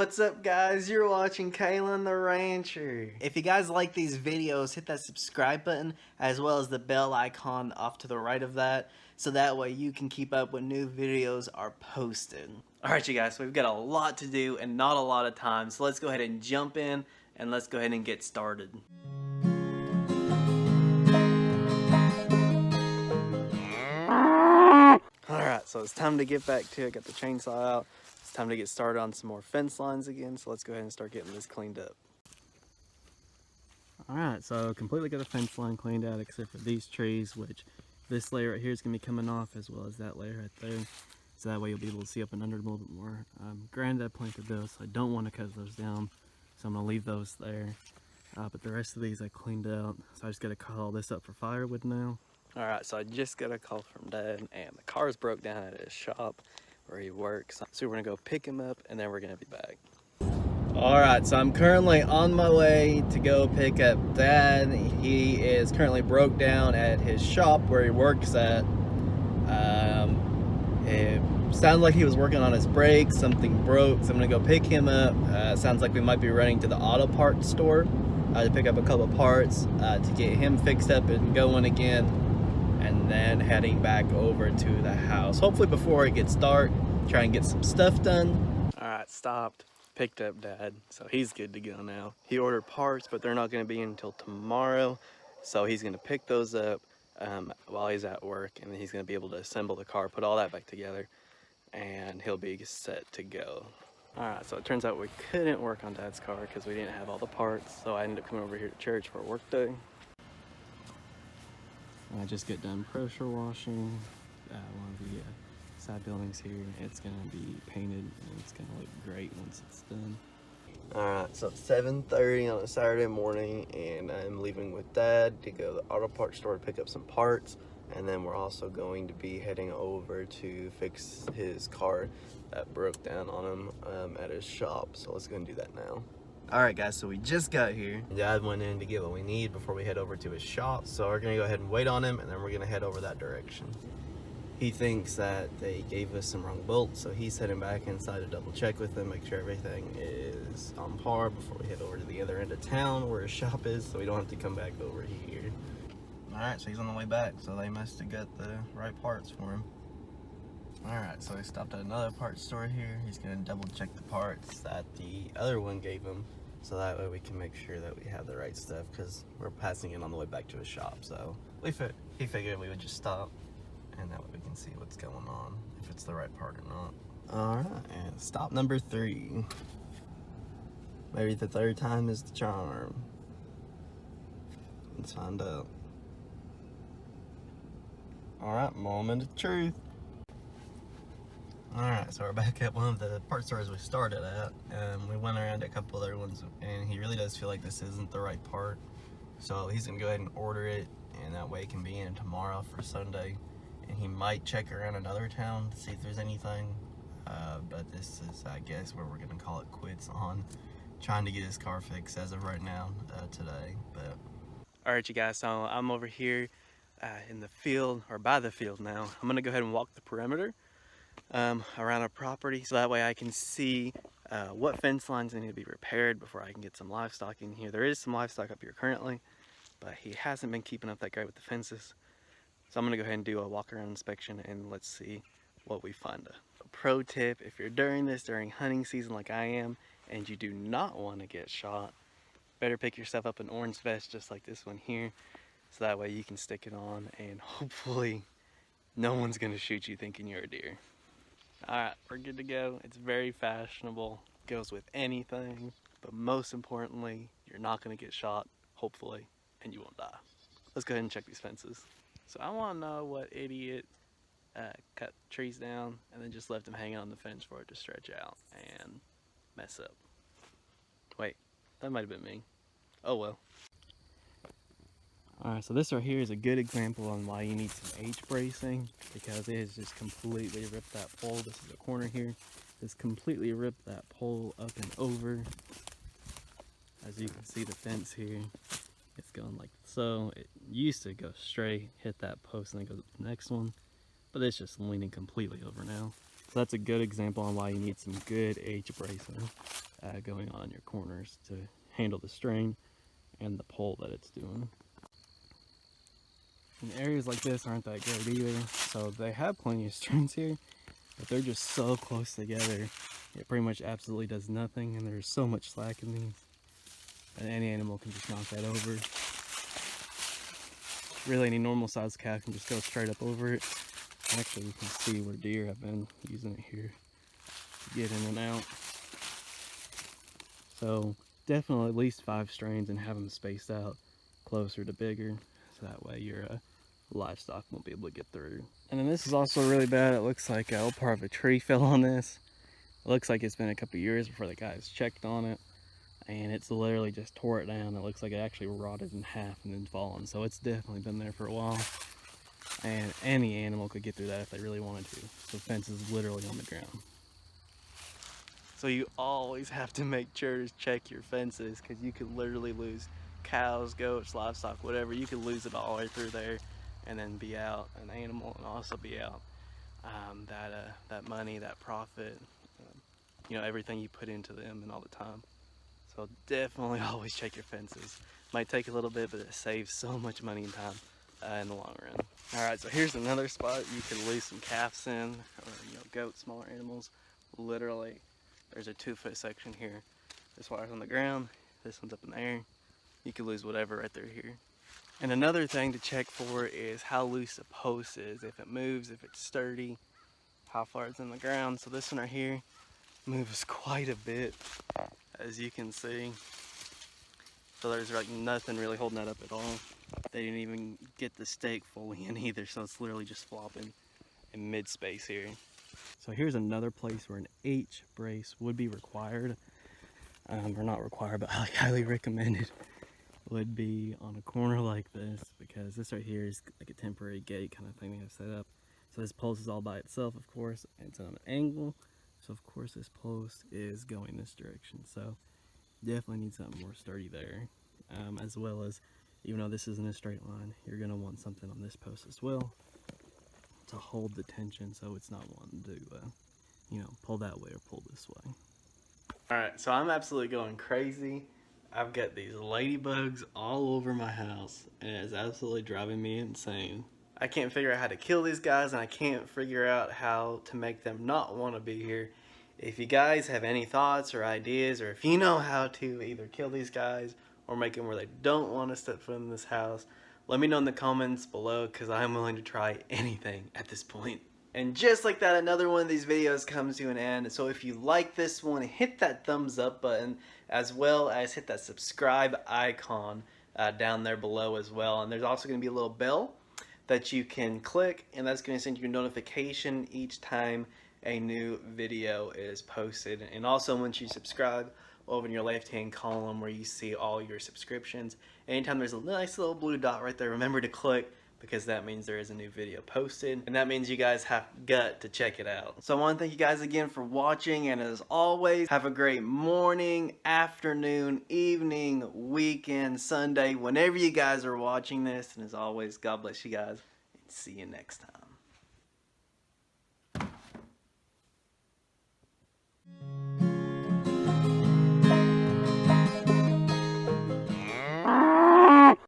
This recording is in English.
What's up, guys? You're watching Calen the Rancher. If you guys like these videos, hit that subscribe button as well as the bell icon off to the right of that, so that way you can keep up when new videos are posted. Alright, you guys, so we've got a lot to do and not a lot of time, so let's go ahead and jump in and let's go ahead and get started. Alright, so it's time to get back to it. Got the chainsaw out. It's time to get started on some more fence lines again, so let's go ahead and start getting this cleaned up. Alright, so completely got the fence line cleaned out except for these trees, which this layer right here is going to be coming off as well as that layer right there. So that way you'll be able to see up and under a little bit more. Granted, I planted those, so I don't want to cut those down, so I'm going to leave those there. But the rest of these I cleaned out, so I just got to call this up for firewood now. Alright, so I just got a call from Dad, and the car's broke down at his shop where he works. So we're gonna go pick him up, and then we're gonna be back. Alright, so I'm currently on my way to go pick up Dad. He is currently broke down at his shop where he works at. It sounds like he was working on his brakes, something broke, so I'm gonna go pick him up. Sounds like we might be running to the auto parts store to pick up a couple parts to get him fixed up and going again. And then heading back over to the house. Hopefully before it gets dark, try and get some stuff done. Alright, stopped, picked up Dad, so he's good to go now. He ordered parts, but they're not gonna be until tomorrow. So he's gonna pick those up while he's at work, and then he's gonna be able to assemble the car, put all that back together, and he'll be set to go. Alright, so it turns out we couldn't work on Dad's car because we didn't have all the parts, so I ended up coming over here to church for a work day. I just got done pressure washing one of the side buildings here. It's gonna be painted and it's gonna look great once it's done. Alright, so it's 7:30 on a Saturday morning, and I'm leaving with Dad to go to the auto parts store to pick up some parts, and then we're also going to be heading over to fix his car that broke down on him at his shop. So let's go and do that now. Alright guys, so we just got here. Dad went in to get what we need before we head over to his shop. So we're gonna go ahead and wait on him, and then we're gonna head over that direction. He thinks that they gave us some wrong bolts, so he's heading back inside to double check with them, make sure everything is on par before we head over to the other end of town where his shop is, so we don't have to come back over here. Alright, so he's on the way back, so they must have got the right parts for him. Alright, so he stopped at another parts store here. He's going to double check the parts that the other one gave him, so that way we can make sure that we have the right stuff, because we're passing it on the way back to his shop. So he figured we would just stop, and that way we can see what's going on, if it's the right part or not. Alright, and stop number 3. Maybe the third time is the charm. Let's find out. Alright, moment of truth. Alright, so we're back at one of the parts stores we started at, and we went around a couple other ones, and he really does feel like this isn't the right part. So he's going to go ahead and order it, and that way it can be in tomorrow for Sunday. And he might check around another town to see if there's anything, but this is, I guess, where we're going to call it quits on trying to get his car fixed as of right now, today. But alright, you guys, so I'm over here in the field, or by the field now. I'm going to go ahead and walk the perimeter around our property, so that way I can see what fence lines need to be repaired before I can get some livestock in here. There is some livestock up here currently, but he hasn't been keeping up that great with the fences. So I'm gonna go ahead and do a walk around inspection, and let's see what we find. A pro tip: if you're during hunting season like I am, and you do not want to get shot, better pick yourself up an orange vest just like this one here, so that way you can stick it on and hopefully no one's gonna shoot you thinking you're a deer. Alright, we're good to go. It's very fashionable, goes with anything, but most importantly, you're not gonna get shot, hopefully, and you won't die. Let's go ahead and check these fences. So I wanna know what idiot cut trees down and then just left them hanging on the fence for it to stretch out and mess up. Wait, that might have been me. Oh well. Alright, so this right here is a good example on why you need some H bracing, because it has just completely ripped that pole. This is a corner here. It's completely ripped that pole up and over. As you can see, the fence here, it's going like so. It used to go straight, hit that post, and then go to the next one, but it's just leaning completely over now. So that's a good example on why you need some good H bracing. going on your corners to handle the strain and the pull that it's doing. And areas like this aren't that great either, so they have plenty of strains here, but they're just so close together, it pretty much absolutely does nothing, and there's so much slack in these that any animal can just knock that over. Really, any normal sized calf can just go straight up over it. Actually, you can see where deer have been using it here to get in and out. So definitely at least 5 strains and have them spaced out closer to bigger, so that way your livestock won't be able to get through. And then this is also really bad. It looks like a part of a tree fell on this. It looks like it's been a couple years before the guys checked on it, and it's literally just tore it down. It looks like it actually rotted in half and then fallen, so it's definitely been there for a while. And any animal could get through that if they really wanted to. So fence is literally on the ground. So you always have to make sure to check your fences, because you could literally lose cows, goats, livestock, whatever. You could lose it all the way through there and then be out an animal and also be out that money, that profit, you know, everything you put into them and all the time. So definitely always check your fences. Might take a little bit, but it saves so much money and time in the long run. Alright, so here's another spot you could lose some calves in, or you know, goats, smaller animals. Literally, there's a 2-foot section here. This wire's on the ground, this one's up in the air. You could lose whatever right there here. And another thing to check for is how loose the post is. If it moves, if it's sturdy, how far it's in the ground. So this one right here moves quite a bit, as you can see. So there's like nothing really holding that up at all. They didn't even get the stake fully in either, so it's literally just flopping in mid-space here. So here's another place where an H brace would be required, or not required, but highly recommended, would be on a corner like this, because this right here is like a temporary gate kind of thing they have set up. So this post is all by itself, of course, and it's on an angle. So of course this post is going this direction. So definitely need something more sturdy there, as well as, even though this isn't a straight line, you're gonna want something on this post as well to hold the tension, so it's not wanting to, you know, pull that way or pull this way. All right, so I'm absolutely going crazy. I've got these ladybugs all over my house, and it is absolutely driving me insane. I can't figure out how to kill these guys, and I can't figure out how to make them not want to be here. If you guys have any thoughts or ideas, or if you know how to either kill these guys or make them where they don't want to step foot in this house, let me know in the comments below, because I'm willing to try anything at this point. And just like that, another one of these videos comes to an end. So if you like this one, hit that thumbs up button, as well as hit that subscribe icon down there below as well. And there's also going to be a little bell that you can click, and that's going to send you a notification each time a new video is posted. And also, once you subscribe, over in your left hand column where you see all your subscriptions, anytime there's a nice little blue dot right there, remember to click, because that means there is a new video posted, and that means you guys have got to check it out. So I want to thank you guys again for watching, and as always, have a great morning, afternoon, evening, weekend, Sunday, whenever you guys are watching this. And as always, God bless you guys, and see you next time.